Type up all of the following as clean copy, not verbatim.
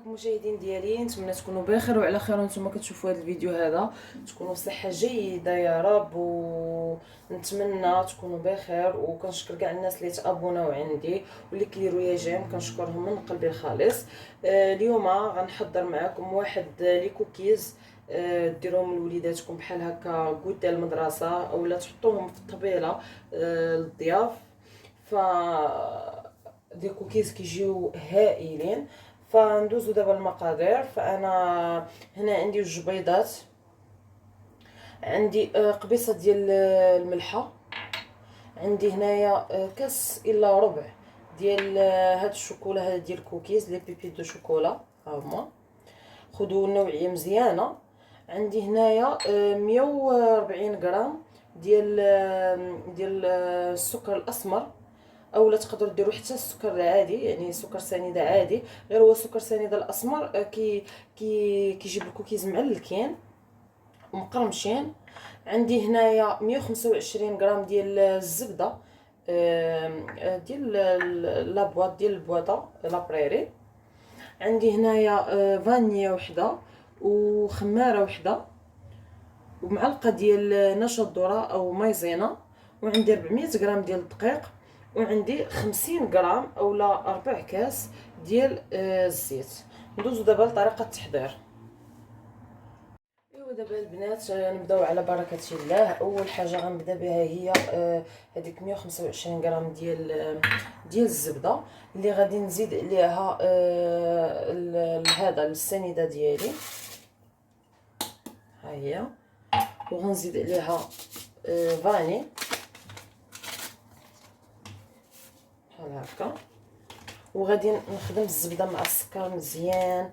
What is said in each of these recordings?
معكم مشاهدين ديالي، نتمنى تكونوا بخير وعلى خير وانتم كتشوفوا هذا الفيديو هذا. تكونوا بصحه جيده يا رب، ونتمنى تكونوا بخير. وكنشكر كاع الناس اللي تابوناو عندي واللي كيديروا يا جيم، كنشكرهم من قلبي الخالص. اليوم غنحضر معكم واحد لي كوكيز، ديروهم لوليداتكم بحال هكا غوتي المدرسه اولا تحطوهم في الطبيله للضياف. ف دي كوكيز كيجيو هائلين. فندوزو دابا المقادير. فانا هنا عندي جوج بيضات، عندي قبيصه ديال الملحه، عندي هنايا كاس الا ربع ديال هاد الشوكولا هذا ديال الكوكيز لي بيبي دو شوكولا، ها هما خذوا النوعيه مزيانه. عندي هنايا 140 غرام ديال السكر الاسمر، اولا تقدروا ديروا حتى السكر العادي، يعني سكر سنيده عادي، غير هو السكر سنيده الاسمر كيجيب الكوكيز معلكين ومقرمشين. عندي هنايا 125 غرام ديال الزبده ديال لابواط ديال البواطه لابريري. عندي هنايا فانيا وحده وخماره وحده ومعلقه ديال نشا الذره او مايزينا. وعندي 400 غرام ديال الدقيق، وعندي 50 غرام اولا 4 كاس ديال الزيت. ندوزو دابا لطريقه التحضير. ايوا دابا البنات نبداو على بركه الله. اول حاجه غنبدا بها هي هذيك 125 غرام ديال الزبده اللي غادي نزيد عليها هذا السنيده ديالي، ها هي. وغنزيد عليها فاني بحال هكا، وغادي نخدم الزبده مع السكر مزيان.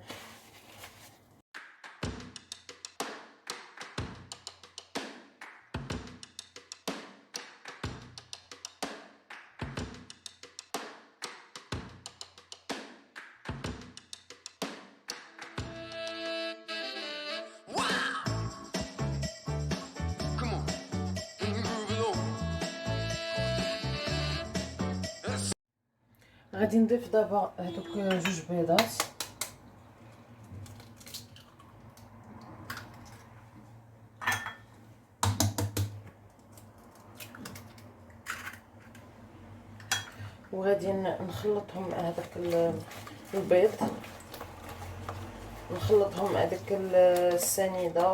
غادي نضيف دابا هذوك جوج بيضات، وغادي نخلطهم مع هذاك البيض، نخلطهم مع داك السنيده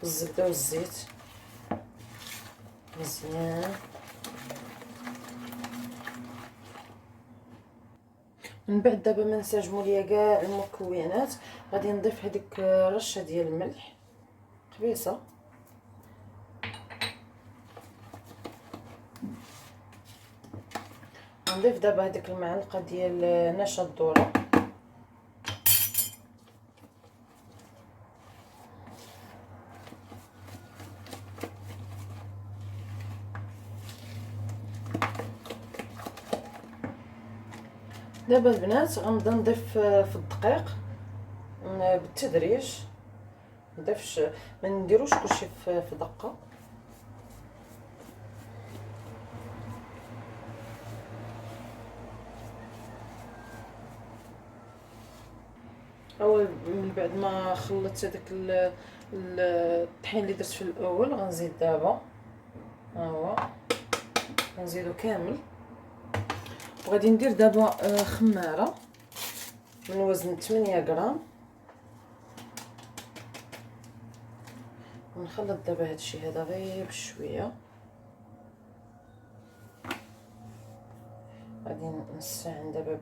والزبده والزيت مزيان. من بعد دابا ما نسجموا ليا كاع المكونات، غادي نضيف هذيك رشه ديال الملح، قبيصه، نضيف دابا هذيك المعلقه ديال نشا الذره، دابا البنات غنبدا نضيف في الدقيق بالتدريج، نضيفش، ما نديروش كلشي في دقه. اول من بعد ما خلطت هذاك الطحين اللي درت في الاول غنزيد دابا، ها هو غنزيدو كامل. وغادي ندير دابا خماره من وزن 8 غرام، ونخلط دابا هادشي هذا غير بشويه. غادي نستعن دابا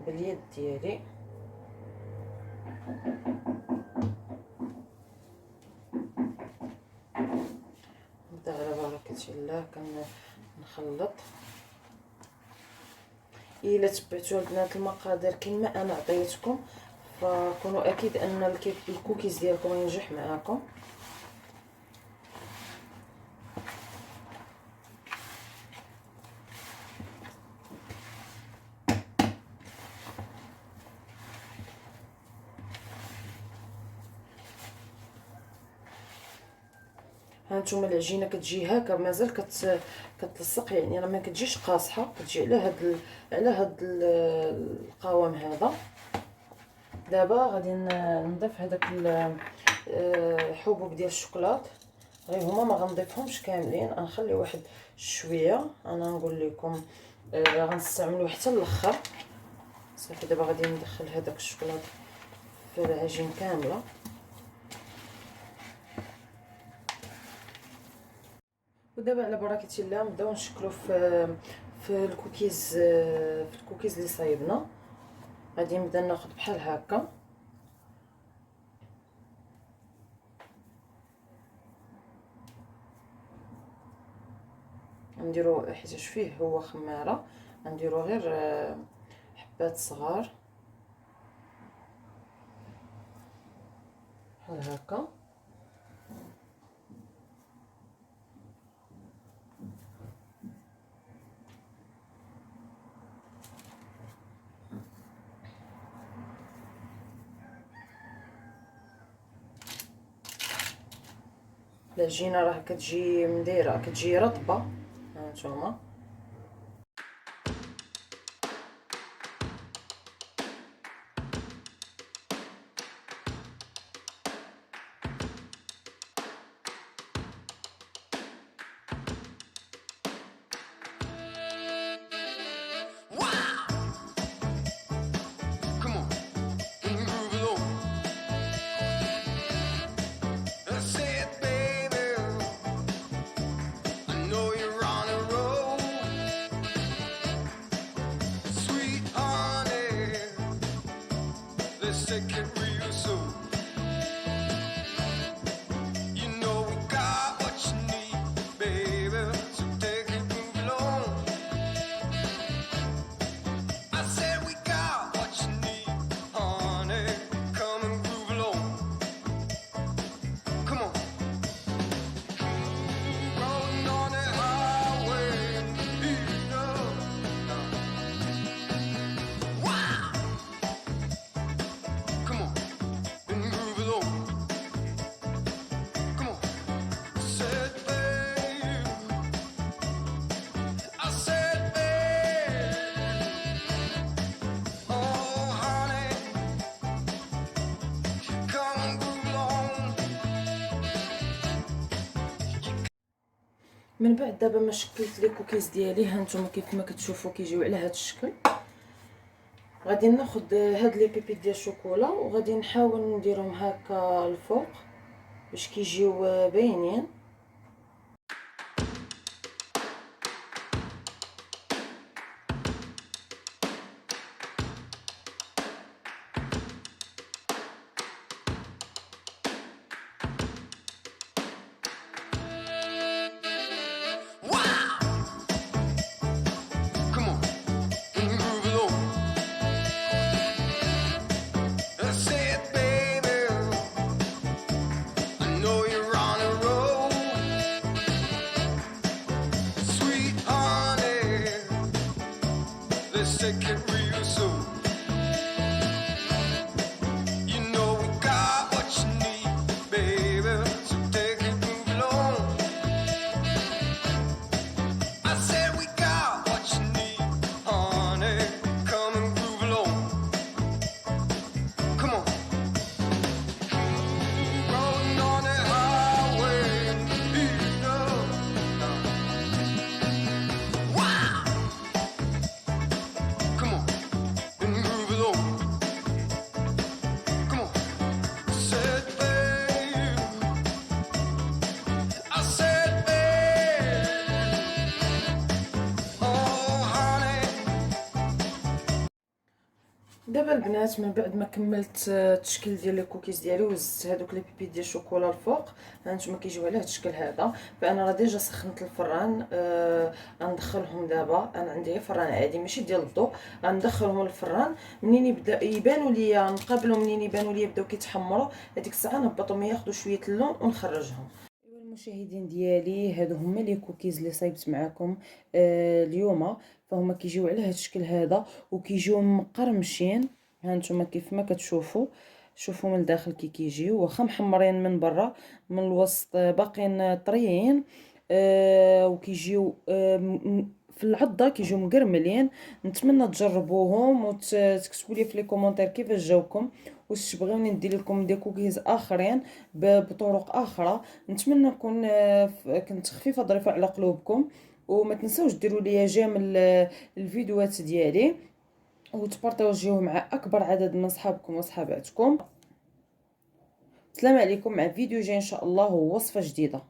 باليد ديالي، نبدا على بركه الله كنخلط. الا تبعتوا البنات المقادير كما انا عطيتكم فكونوا اكيد ان الكوكيز ديالكم ينجح معاكم. هانتوما العجينه كتجي هكا مازال كتلصق، يعني راه ما كتجيش قاصحه، كتجي على هاد القوام هذا. دابا غادي نضيف هذاك حبوب ديال الشوكولات، غير هما ما غنضيفهمش كاملين، غنخلي واحد شويه. انا نقول لكم غنستعملو حتى الاخر. صافي دابا غادي ندخل هذاك الشوكولات في العجين كامله. ودابا على بركه الله نبداو نشكلو في الكوكيز اللي صايبنا. غادي نبدا ناخذ بحال هكا، نديرو حيت فيه هو خماره، نديرو غير حبات صغار بحال هكا. العجينه راه كتجي مديره، كتجي رطبه هانتوما. Take it real soon. You know we got what you need, baby. So take it, move along. I said we got what you need, honey. Come and groove along. Come on. Rolling on the highway, beat up. Wow. Come on. And groove along. Come on. Said babe. I said babe. Oh honey. Come and groove along. من بعد دابا ما شكلت لي كوكيز ديالي، هانتوما كيف ما كتشوفوا كيجيو على هذا الشكل. غادي ناخذ هاد لي بيبيت ديال الشوكولا وغادي نحاول نديرهم هكا الفوق باش كيجيو باينين. Wow. Come on. And groove along. I said, baby, I know you're on a roll. Sweet honey, let's take it real soon. You know we got what you need, baby. So take it, move along. I said we got what you need, honey. Come and groove along. Come on. Rolling on the highway, beat up. Wow. Come on. And groove along. Come on. Said babe. I said babe. Oh honey. دابا البنات من بعد ما كملت التشكيل ديال الكوكيز ديالي وزدت هذوك لي بيبي ديال الشوكولا الفوق، هانتوما كيجيو على هذا الشكل هذا. فانا راه ديجا سخنت الفران، غندخلهم دابا. انا عندي غير فران عادي ماشي ديال الضوء، غندخلهم للفران. منين يبدا يبانوا ليا نقابلهم، منين يبانوا ليا بداو كيتحمروا، هذيك الساعه نهبطهم ياخذوا شويه اللون ونخرجهم. ايوا المشاهدين ديالي، هادو هما لي كوكيز اللي صايبت معكم اليوم. فهما كيجيو على هذا الشكل هذا وكيجيو مقرمشين، هانتوما كيف ما كتشوفوا. شوفوا من الداخل كي كيجيو، واخا محمرين من برا، من الوسط باقيين طريين. وكيجيو في العضه كيجيو مقرملين. نتمنى تجربوهم وتكتبوا لي في لي كومونتير كيفاش جاوكم، واش تبغيوني ندير لكم دي كوكيز اخرين بطرق اخرى. نتمنى نكون كنت خفيفه ظريفه على قلوبكم. وما تنسوش ديروا لي جيم الفيديوهات ديالي، وتبارطاجيوه مع اكبر عدد من صحابكم وصحاباتكم. السلام عليكم، مع فيديو جاي ان شاء الله ووصفه جديده.